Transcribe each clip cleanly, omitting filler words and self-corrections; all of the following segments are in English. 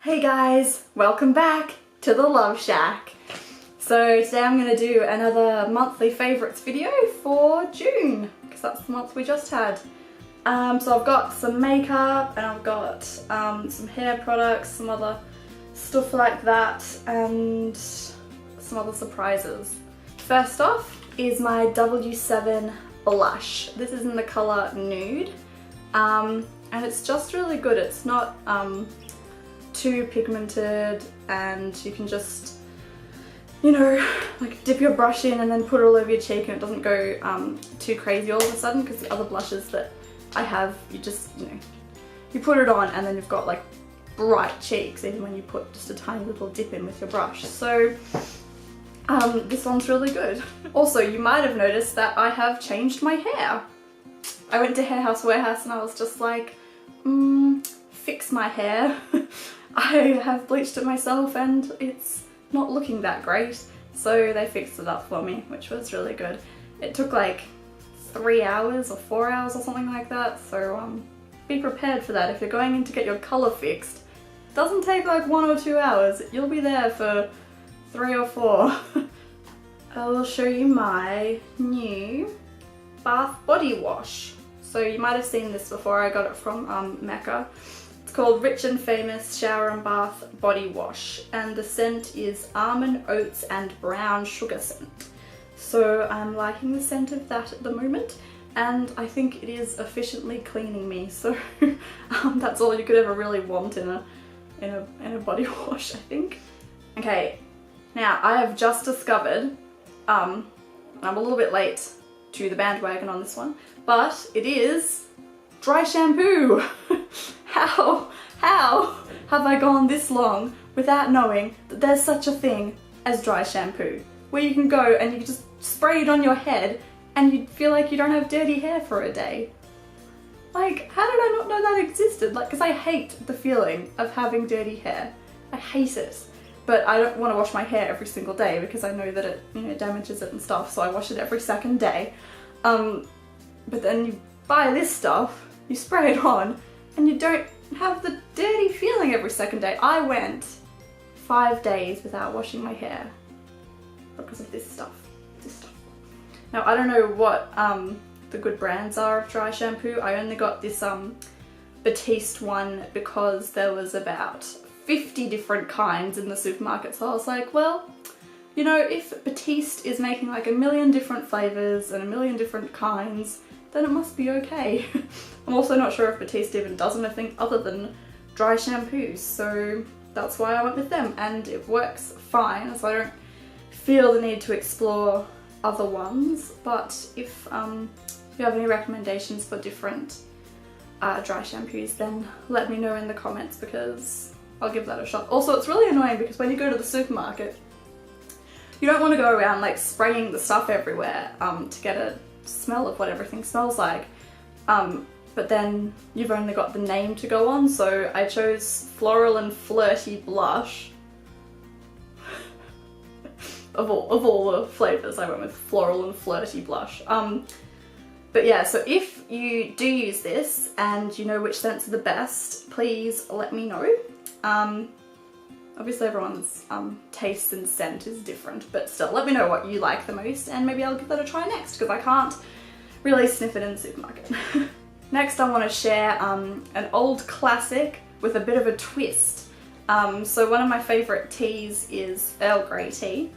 Hey guys, welcome back to the Love Shack. So today I'm going to do another monthly favourites video for June, because that's the month we just had. So I've got some makeup and I've got some hair products, some other stuff like that, and some other surprises. First off is my W7 blush. This is in the colour Nude, and it's just really good. It's not too pigmented, and you can just, you know, like dip your brush in and then put it all over your cheek, and it doesn't go too crazy all of a sudden, because the other blushes that I have, you just, you know, you put it on and then you've got like bright cheeks even when you put just a tiny little dip in with your brush. So this one's really good. Also, you might have noticed that I have changed my hair. I went to Hair House Warehouse and I was just like, fix my hair. I have bleached it myself and it's not looking that great, so they fixed it up for me, which was really good. It took like 3 hours or 4 hours or something like that, so be prepared for that. If you're going in to get your colour fixed, it doesn't take like 1 or 2 hours, you'll be there for 3 or 4. I will show you my new bath body wash. So you might have seen this before. I got it from Mecca. It's called Rich and Famous Shower and Bath Body Wash, and the scent is Almond, Oats and Brown Sugar scent. So I'm liking the scent of that at the moment, and I think it is efficiently cleaning me, so that's all you could ever really want in a body wash, I think. Okay, now I have just discovered, I'm a little bit late to the bandwagon on this one, but it is dry shampoo. How have I gone this long without knowing that there's such a thing as dry shampoo, where you can go and you can just spray it on your head and you feel like you don't have dirty hair for a day? Like, how did I not know that existed? Like, because I hate the feeling of having dirty hair. I hate it. But I don't want to wash my hair every single day because I know that it, you know, damages it and stuff, so I wash it every second day. But then you buy this stuff, you spray it on, and you don't have the dirty feeling every second day. I went 5 days without washing my hair because of this stuff. Now, I don't know what the good brands are of dry shampoo. I only got this Batiste one because there was about 50 different kinds in the supermarket, so I was like, well, you know, if Batiste is making like 1 million different flavours and 1 million different kinds, then it must be okay. I'm also not sure if Batiste even does anything other than dry shampoos, so that's why I went with them, and it works fine, so I don't feel the need to explore other ones. But if you have any recommendations for different dry shampoos, then let me know in the comments, because I'll give that a shot. Also, it's really annoying because when you go to the supermarket, you don't want to go around like spraying the stuff everywhere to get a smell of what everything smells like, but then you've only got the name to go on, so I chose Floral and Flirty Blush. of all the flavours, I went with Floral and Flirty Blush. But yeah, so if you do use this and you know which scents are the best, please let me know. Obviously everyone's taste and scent is different, but still, let me know what you like the most, and maybe I'll give that a try next, because I can't really sniff it in the supermarket. Next, I want to share an old classic with a bit of a twist. So one of my favourite teas is Earl Grey tea,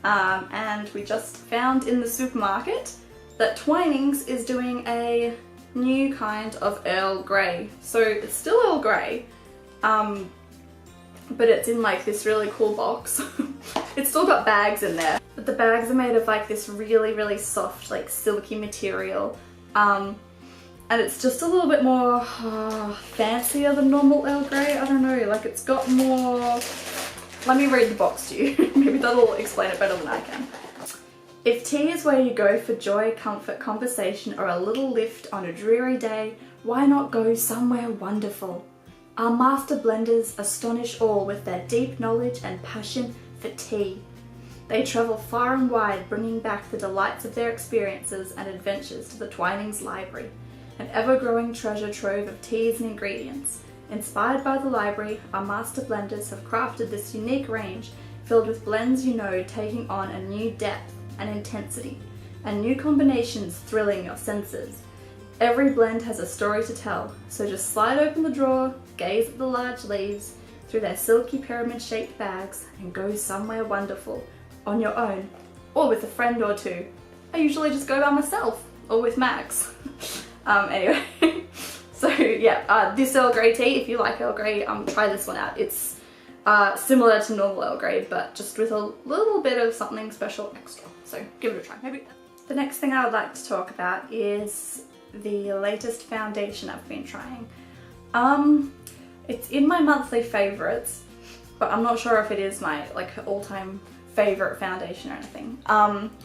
and we just found in the supermarket that Twinings is doing a new kind of Earl Grey. So it's still Earl Grey, but it's in like this really cool box. It's still got bags in there, but the bags are made of like this really, really soft, like silky material. And it's just a little bit more fancier than normal Earl Grey. I don't know, like it's got more... Let me read the box to you. Maybe that'll explain it better than I can. If tea is where you go for joy, comfort, conversation, or a little lift on a dreary day, why not go somewhere wonderful? Our master blenders astonish all with their deep knowledge and passion for tea. They travel far and wide, bringing back the delights of their experiences and adventures to the Twinings library, an ever-growing treasure trove of teas and ingredients. Inspired by the library, our master blenders have crafted this unique range filled with blends you know taking on a new depth and intensity, and new combinations thrilling your senses. Every blend has a story to tell, so just slide open the drawer, gaze at the large leaves through their silky pyramid-shaped bags, and go somewhere wonderful, on your own, or with a friend or two. I usually just go by myself, or with Max. Anyway, so yeah, this Earl Grey tea, if you like Earl Grey, try this one out. It's similar to normal Earl Grey, but just with a little bit of something special extra. So give it a try, maybe. The next thing I would like to talk about is the latest foundation I've been trying. It's in my monthly favourites, but I'm not sure if it is my like all-time favourite foundation or anything.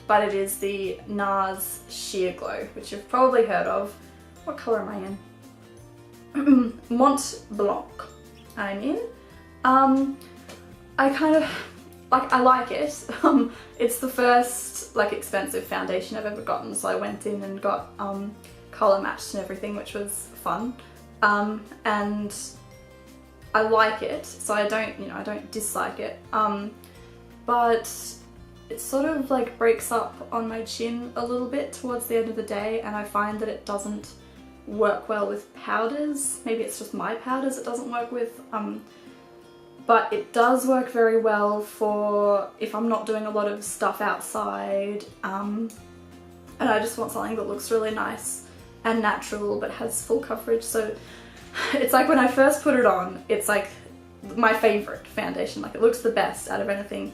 But it is the NARS Sheer Glow, which you've probably heard of. What colour am I in? Mont Blanc I'm in. I kind of I like it. It's the first like expensive foundation I've ever gotten, so I went in and got colour matched and everything, which was fun. And I like it, so I don't dislike it. But it sort of like breaks up on my chin a little bit towards the end of the day, and I find that it doesn't work well with powders. Maybe it's just my powders it doesn't work with. But it does work very well for if I'm not doing a lot of stuff outside, and I just want something that looks really nice and natural but has full coverage. So it's like when I first put it on, it's like my favourite foundation. Like it looks the best out of anything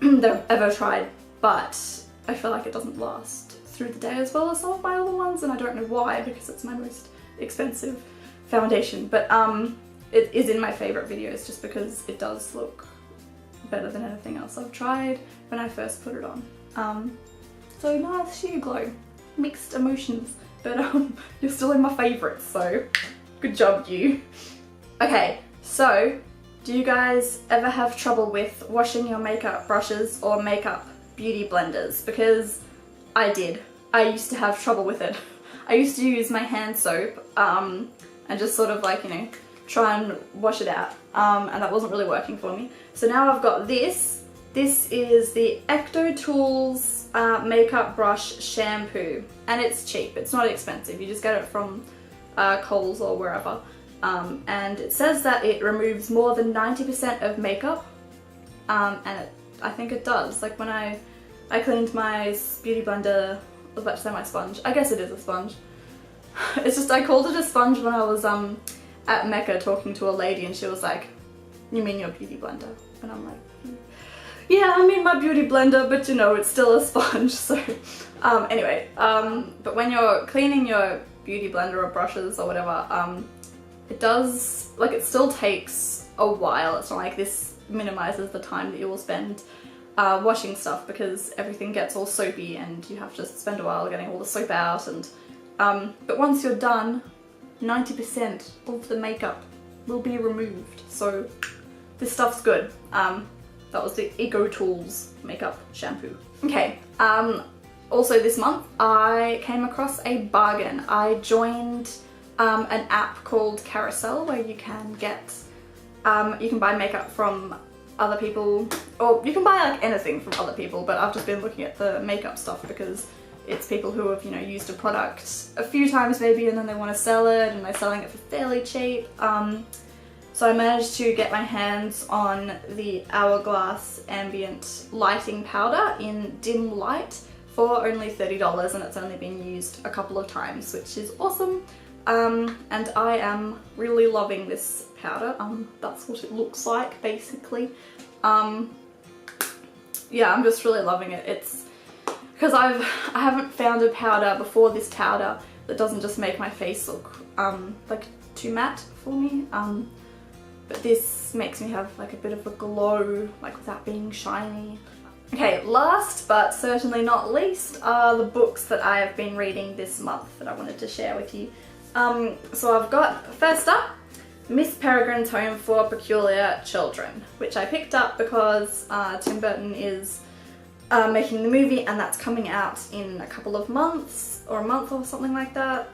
that I've ever tried, but I feel like it doesn't last through the day as well as some of my other ones, and I don't know why, because it's my most expensive foundation. But it is in my favourite videos just because it does look better than anything else I've tried when I first put it on. So NARS Sheer Glow, mixed emotions, but you're still in my favourites, so good job you. Okay, so do you guys ever have trouble with washing your makeup brushes or makeup beauty blenders? Because I did. I used to have trouble with it. I used to use my hand soap and just sort of like, try and wash it out, and that wasn't really working for me. So now I've got this. This is the Ecto Tools makeup brush shampoo, and it's cheap. It's not expensive. You just get it from Kohl's or wherever. And it says that it removes more than 90% of makeup, and I think it does. Like when I cleaned my beauty blender, I was about to say my sponge. I guess it is a sponge. It's just I called it a sponge when I was at Mecca talking to a lady, and she was like, "You mean your beauty blender?" And I'm like, "Yeah, I mean my beauty blender, but it's still a sponge." So anyway, but when you're cleaning your beauty blender or brushes or whatever, it does, like, it still takes a while. It's not like this minimizes the time that you will spend washing stuff, because everything gets all soapy and you have to spend a while getting all the soap out. And but once you're done, 90% of the makeup will be removed. So this stuff's good. That was the Ecto Tools makeup shampoo. Okay, also this month I came across a bargain. I joined an app called Carousel, where you can get, you can buy makeup from other people, or you can buy like anything from other people, but I've just been looking at the makeup stuff because it's people who have, used a product a few times maybe, and then they want to sell it, and they're selling it for fairly cheap. So I managed to get my hands on the Hourglass Ambient Lighting Powder in Dim Light for only $30, and it's only been used a couple of times, which is awesome. And I am really loving this powder. That's what it looks like basically. Yeah, I'm just really loving it. It's because I haven't found a powder before this powder that doesn't just make my face look like too matte for me. But this makes me have like a bit of a glow, like without being shiny. Okay, last but certainly not least are the books that I have been reading this month that I wanted to share with you. So I've got, first up, Miss Peregrine's Home for Peculiar Children, which I picked up because Tim Burton is making the movie, and that's coming out in a couple of months, or a month or something like that.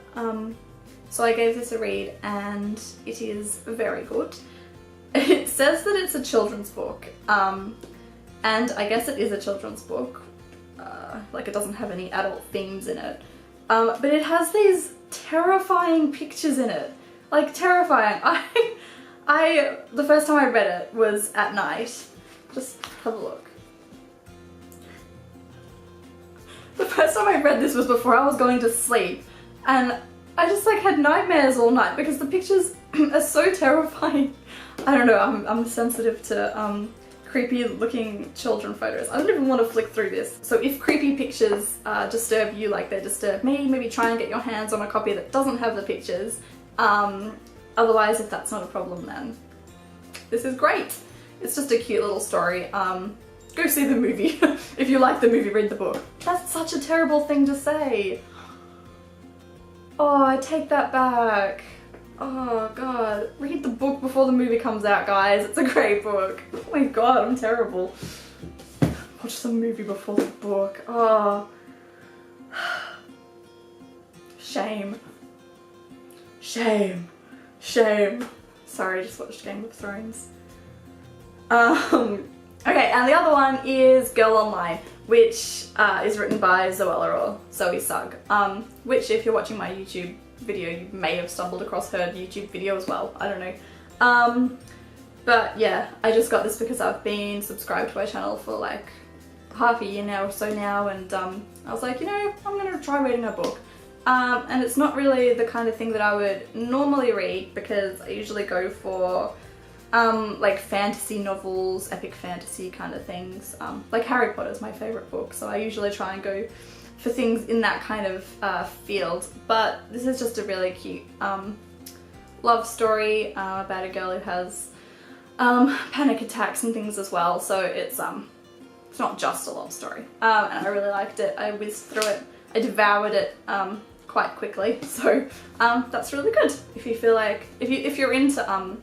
So I gave this a read and it is very good. It says that it's a children's book, and I guess it is a children's book. Like, it doesn't have any adult themes in it. But it has these terrifying pictures in it. Like, terrifying. The first time I read it was at night. Just have a look. The first time I read this was before I was going to sleep, and I just like had nightmares all night because the pictures are so terrifying. I don't know, I'm sensitive to creepy looking children photos. I don't even want to flick through this. So if creepy pictures disturb you like they disturb me, maybe try and get your hands on a copy that doesn't have the pictures. Otherwise, if that's not a problem, then this is great. It's just a cute little story. Go see the movie. If you like the movie, read the book. That's such a terrible thing to say. Oh, I take that back. Oh god. Read the book before the movie comes out, guys. It's a great book. Oh my god, I'm terrible. Watch the movie before the book. Oh. Shame. Shame. Shame. Sorry, I just watched Game of Thrones. Okay, and the other one is Girl Online, which is written by Zoella or Zoe Sugg, which if you're watching my YouTube video, you may have stumbled across her YouTube video as well, I don't know. But yeah, I just got this because I've been subscribed to her channel for like half a year now or so now, and I was like, you know, I'm gonna try reading her book. And it's not really the kind of thing that I would normally read because I usually go for like fantasy novels, epic fantasy kind of things. Like Harry Potter is my favourite book, so I usually try and go for things in that kind of field. But this is just a really cute love story about a girl who has panic attacks and things as well, so it's not just a love story. And I really liked it. I whizzed through it. I devoured it quite quickly, so that's really good. If you feel like, if you're into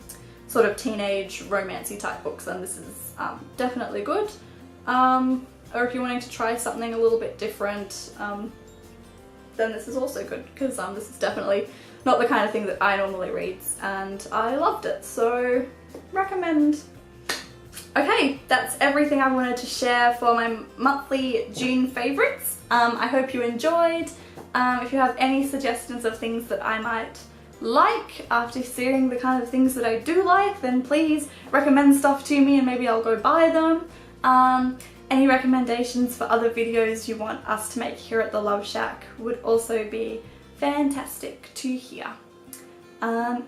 sort of teenage romancy type books, then this is definitely good. Or if you're wanting to try something a little bit different, then this is also good, because this is definitely not the kind of thing that I normally read, and I loved it, so recommend. Okay, that's everything I wanted to share for my monthly June favourites. I hope you enjoyed. If you have any suggestions of things that I might like after seeing the kind of things that I do like, then please recommend stuff to me and maybe I'll go buy them. Any recommendations for other videos you want us to make here at the Love Shack would also be fantastic to hear.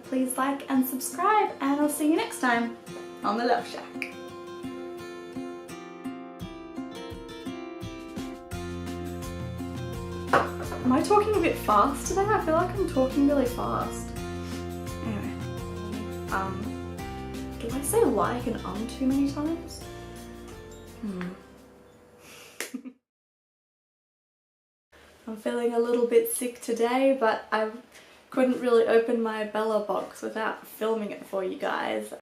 Please like and subscribe, and I'll see you next time on the Love Shack. Am I talking a bit fast today? I feel like I'm talking really fast. Anyway, do I say like and too many times? I'm feeling a little bit sick today, but I couldn't really open my Bella box without filming it for you guys.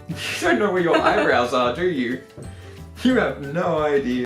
You don't know where your eyebrows are, do you? You have no idea.